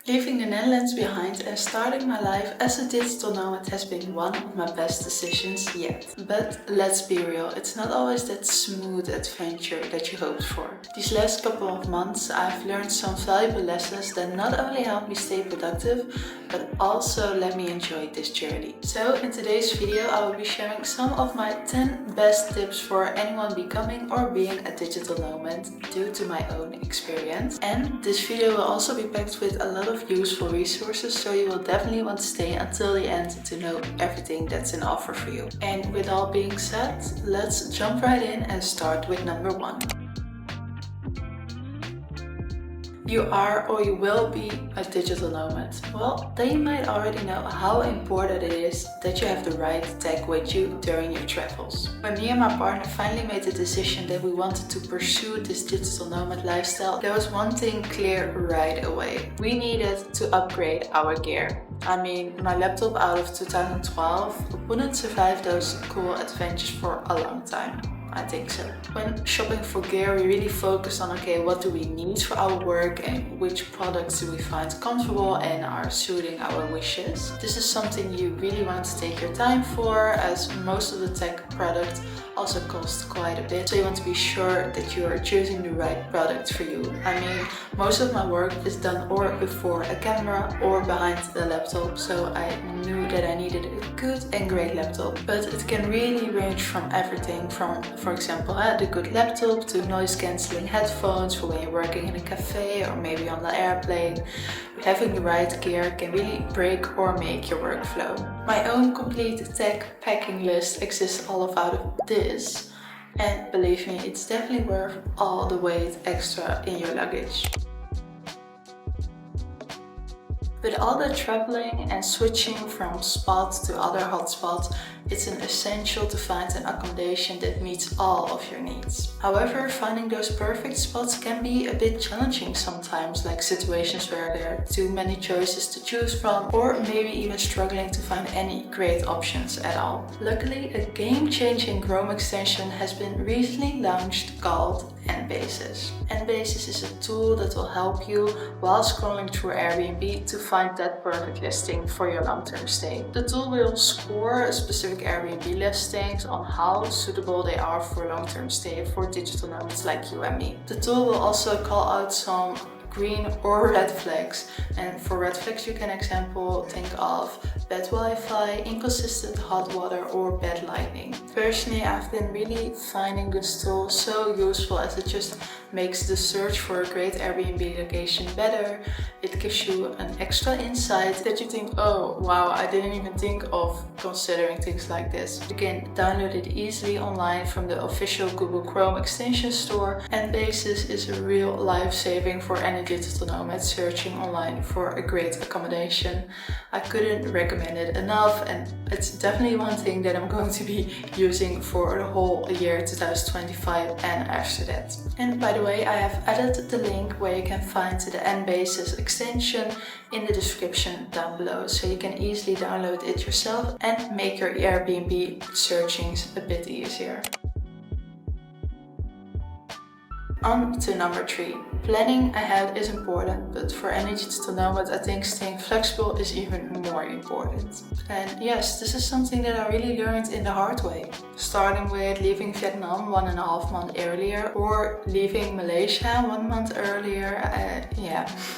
Leaving the Netherlands behind and starting my life as a digital nomad has been one of my best decisions yet. But let's be real, it's not always that smooth adventure that you hoped for. These last couple of months I've learned some valuable lessons that not only help me stay productive, but also let me enjoy this journey. So in today's video I will be sharing some of my 10 best tips for anyone becoming or being a digital nomad due to my own experience. And this video will also be packed with a lot of useful resources, so you will definitely want to stay until the end to know everything that's in offer for you. And with all being said, let's jump right in and start with number 1. You are or you will be a digital nomad. Well, then you might already know how important it is that you have the right tech with you during your travels. When me and my partner finally made the decision that we wanted to pursue this digital nomad lifestyle, there was one thing clear right away. We needed to upgrade our gear. I mean, my laptop out of 2012 wouldn't survive those cool adventures for a long time. I think so. When shopping for gear, we really focus on, okay, what do we need for our work and which products do we find comfortable and are suiting our wishes. This is something you really want to take your time for, as most of the tech products also cost quite a bit. So you want to be sure that you are choosing the right product for you. I mean, most of my work is done or before a camera or behind the laptop, so I knew that I needed a good and great laptop. But it can really range from everything from, for example, the good laptop to noise cancelling headphones for when you're working in a cafe or maybe on the airplane. Having the right gear can really break or make your workflow. My own complete tech packing list exists all out of this, and believe me, it's definitely worth all the weight extra in your luggage. With all the traveling and switching from spot to other hotspots, it's an essential to find an accommodation that meets all of your needs. However, finding those perfect spots can be a bit challenging sometimes, like situations where there are too many choices to choose from, or maybe even struggling to find any great options at all. Luckily, a game-changing Chrome extension has been recently launched called Basis. Basis is a tool that will help you while scrolling through Airbnb to find that perfect listing for your long-term stay. The tool will score specific Airbnb listings on how suitable they are for long-term stay for digital nomads like you and me. The tool will also call out some green or red flags, and for red flags you can example think of bad Wi-Fi, inconsistent hot water or bad lighting. Personally, I've been really finding this tool so useful as it just makes the search for a great Airbnb location better. It gives you an extra insight that you think, oh wow, I didn't even think of considering things like this. You can download it easily online from the official Google Chrome extension store, and Basis is a real life-saving for any digital nomad searching online for a great accommodation. I couldn't recommend it enough, and it's definitely one thing that I'm going to be using for the whole year 2025 and after that. And by the way, I have added the link where you can find the Basis extension in the description down below, so you can easily download it yourself and make your Airbnb searchings a bit easier. On to number 3. Planning ahead is important, but for any digital nomad, I think staying flexible is even more important. And yes, this is something that I really learned in the hard way. Starting with leaving Vietnam 1.5 months earlier, or leaving Malaysia 1 month earlier.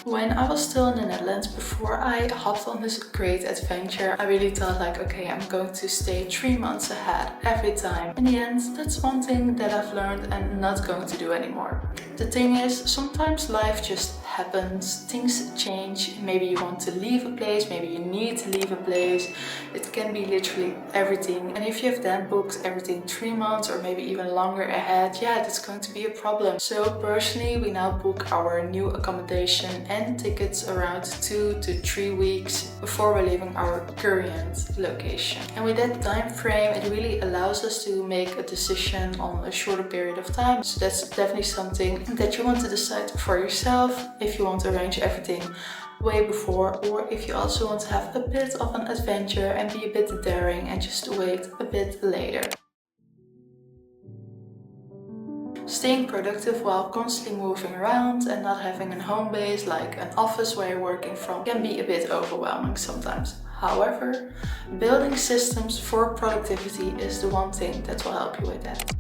When I was still in the Netherlands, before I hopped on this great adventure, I really thought like, okay, I'm going to stay 3 months ahead every time. In the end, that's one thing that I've learned and not going to do anymore. The thing is, sometimes life just happens, things change, maybe you want to leave a place, maybe you need to leave a place. It can be literally everything, and if you have then booked everything 3 months or maybe even longer ahead, yeah, that's going to be a problem. So personally, we now book our new accommodation and tickets around 2 to 3 weeks before we're leaving our current location. And with that time frame, it really allows us to make a decision on a shorter period of time. So that's definitely something that you want to decide for yourself, if you want to arrange everything way before, or if you also want to have a bit of an adventure and be a bit daring and just wait a bit later. Staying productive while constantly moving around and not having a home base like an office where you're working from can be a bit overwhelming sometimes. However, building systems for productivity is the one thing that will help you with that.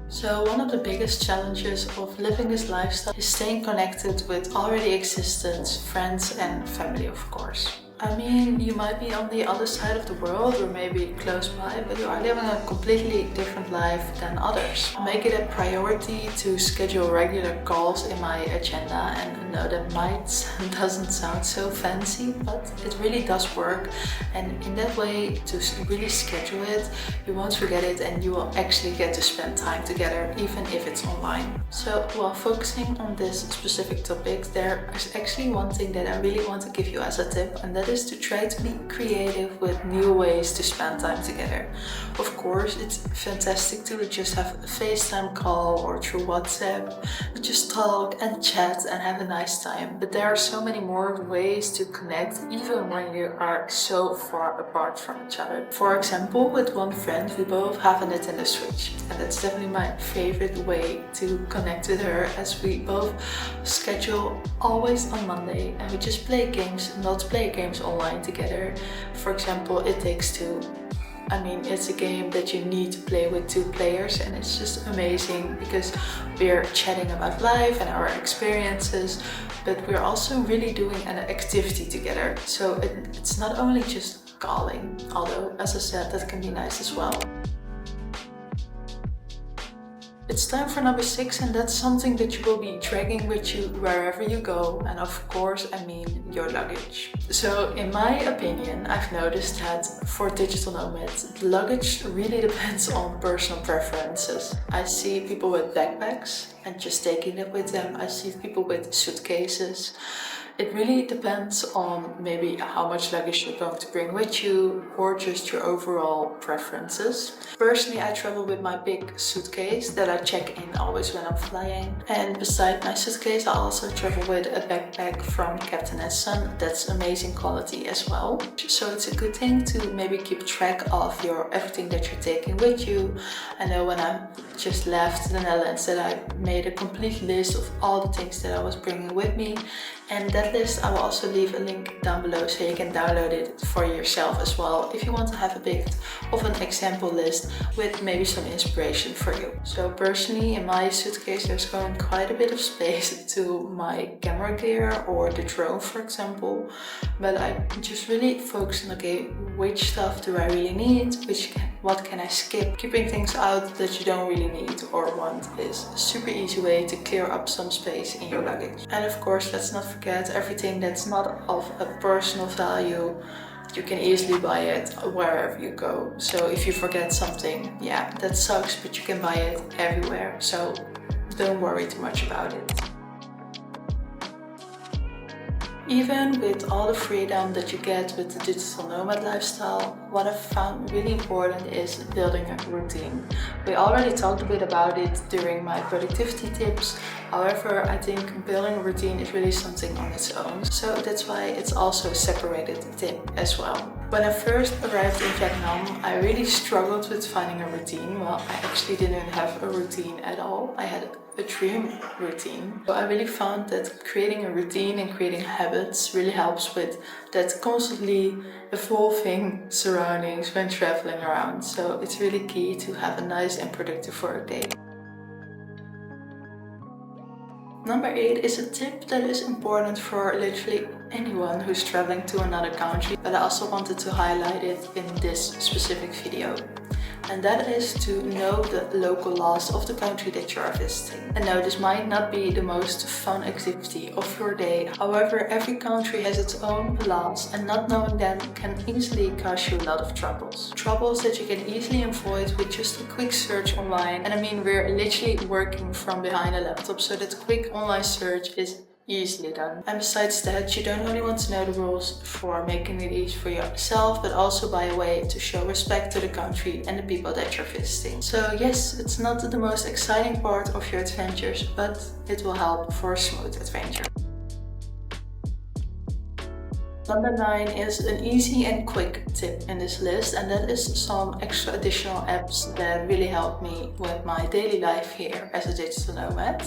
So one of the biggest challenges of living this lifestyle is staying connected with already existent friends and family, of course. I mean, you might be on the other side of the world or maybe close by, but you are living a completely different life than others. I make it a priority to schedule regular calls in my agenda, and I know that doesn't sound so fancy, but it really does work. And in that way, to really schedule it, you won't forget it and you will actually get to spend time together, even if it's online. So while focusing on this specific topic, there is actually one thing that I really want to give you as a tip, and that is to try to be creative with new ways to spend time together. Of course, it's fantastic to just have a FaceTime call or through WhatsApp, just talk and chat and have a nice time. But there are so many more ways to connect, even when you are so far apart from each other. For example, with one friend, we both have a Nintendo Switch, and that's definitely my favorite way to connect with her, as we both schedule always on Monday and we just play games, not play games online together. For example, It Takes Two. I mean, it's a game that you need to play with 2 players, and it's just amazing because we're chatting about life and our experiences, but we're also really doing an activity together. So it's not only just calling, although as I said, that can be nice as well. It's time for number 6, and that's something that you will be dragging with you wherever you go, and of course I mean your luggage. So in my opinion, I've noticed that for digital nomads, luggage really depends on personal preferences. I see people with backpacks and just taking it with them. I see people with suitcases. It really depends on maybe how much luggage you're going to bring with you or just your overall preferences. Personally, I travel with my big suitcase that I check in always when I'm flying. And beside my suitcase, I also travel with a backpack from Captain & Son. That's amazing quality as well. So it's a good thing to maybe keep track of everything that you're taking with you. I know when I just left the Netherlands that I made a complete list of all the things that I was bringing with me. And that list I will also leave a link down below so you can download it for yourself as well if you want to have a bit of an example list with maybe some inspiration for you. So personally, in my suitcase there's going quite a bit of space to my camera gear or the drone, for example, but I just really focus on, okay, which stuff do I really need, what can I skip. Keeping things out that you don't really need or want is a super easy way to clear up some space in your luggage. And of course, let's not forget everything that's not of a personal value. You can easily buy it wherever you go. So if you forget something, yeah, that sucks, but you can buy it everywhere. So don't worry too much about it. Even with all the freedom that you get with the digital nomad lifestyle, what I've found really important is building a routine. We already talked a bit about it during my productivity tips. However, I think building a routine is really something on its own. So that's why it's also a separated tip as well. When I first arrived in Vietnam, I really struggled with finding a routine. Well, I actually didn't have a routine at all. I had a dream routine. So I really found that creating a routine and creating habits really helps with that constantly evolving surroundings when traveling around. So it's really key to have a nice and productive work day. Number 8 is a tip that is important for literally anyone who's traveling to another country, but I also wanted to highlight it in this specific video. And that is to know the local laws of the country that you are visiting. And now this might not be the most fun activity of your day. However, every country has its own laws, and not knowing them can easily cause you a lot of troubles. Troubles that you can easily avoid with just a quick search online. And I mean, we're literally working from behind a laptop, so that quick online search is easily done. And besides that, you don't only want to know the rules for making it easy for yourself, but also by a way to show respect to the country and the people that you're visiting. So yes, it's not the most exciting part of your adventures, but it will help for a smooth adventure. Number 9 is an easy and quick tip in this list, and that is some extra additional apps that really help me with my daily life here as a digital nomad.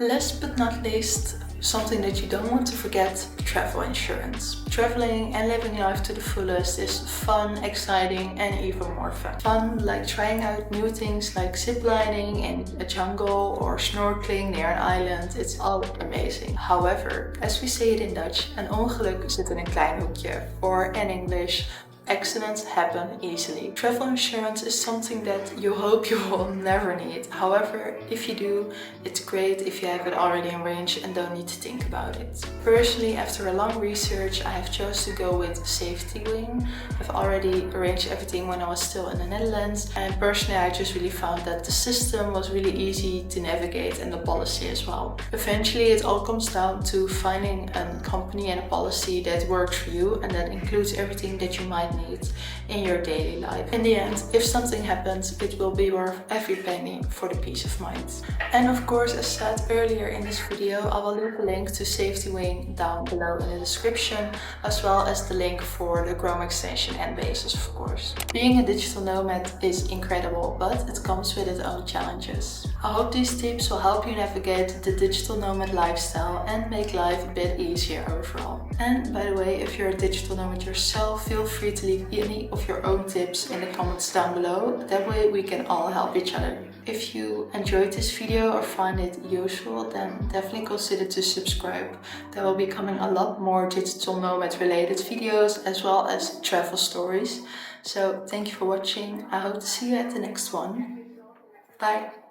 Last but not least, something that you don't want to forget, travel insurance. Traveling and living life to the fullest is fun, exciting, and even more fun. Fun like trying out new things like ziplining in a jungle or snorkeling near an island. It's all amazing. However, as we say it in Dutch, een ongeluk zit in een klein hoekje. Or in English, accidents happen easily. Travel insurance is something that you hope you will never need. However, if you do, it's great if you have it already arranged and don't need to think about it. Personally, after a long research, I have chosen to go with Safety Wing. I've already arranged everything when I was still in the Netherlands, and personally I just really found that the system was really easy to navigate and the policy as well. Eventually it all comes down to finding a company and a policy that works for you and that includes everything that you might need in your daily life. In the end, if something happens, it will be worth every penny for the peace of mind. And of course, as said earlier in this video, I will leave a link to Safety Wing down below in the description, as well as the link for the Chrome extension and bases, of course. Being a digital nomad is incredible, but it comes with its own challenges. I hope these tips will help you navigate the digital nomad lifestyle and make life a bit easier overall. And by the way, if you're a digital nomad yourself, feel free to leave any of your own tips in the comments down below. That way we can all help each other. If you enjoyed this video or find it useful, then definitely consider to subscribe. There will be coming a lot more digital nomad related videos as well as travel stories. So thank you for watching. I hope to see you at the next one. Bye.